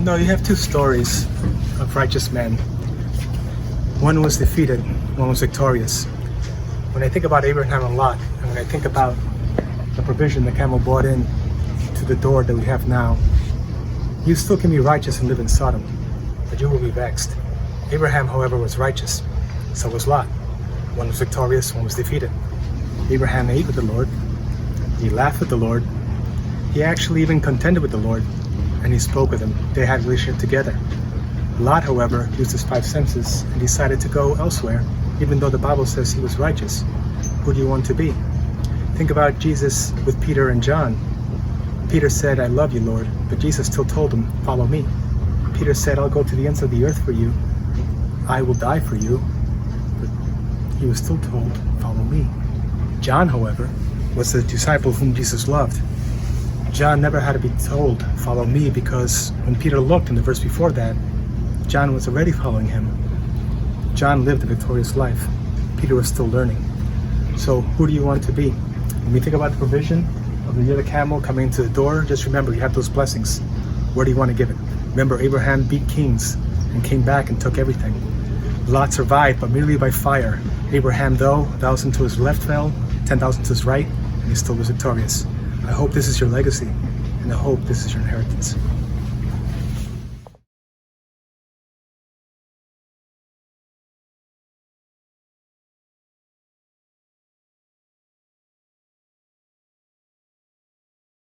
No, you have two stories of righteous men. One was defeated, one was victorious. When I think about Abraham and Lot, and when I think about the provision the camel brought in to the door that we have now, you still can be righteous and live in Sodom, but you will be vexed. Abraham, however, was righteous. So was Lot. One was victorious, one was defeated. Abraham ate with the Lord. He laughed with the Lord. He actually even contended with the Lord, and he spoke with him. They had a relationship together. Lot, however, used his five senses and decided to go elsewhere, even though the Bible says he was righteous. Who do you want to be? Think about Jesus with Peter and John. Peter said, "I love you, Lord," but Jesus still told him, "Follow me." Peter said, "I'll go to the ends of the earth for you. I will die for you." But he was still told, "Follow me." John, however, was the disciple whom Jesus loved. John never had to be told, "Follow me," because when Peter looked in the verse before that, John was already following him. John lived a victorious life. Peter was still learning. So who do you want to be? When we think about the provision of the other camel coming to the door, just remember you have those blessings. Where do you want to give it? Remember, Abraham beat kings and came back and took everything. Lot survived, but merely by fire. Abraham, though, 1,000 to his left fell, 10,000 to his right, and he still was victorious. I hope this is your legacy, and I hope this is your inheritance.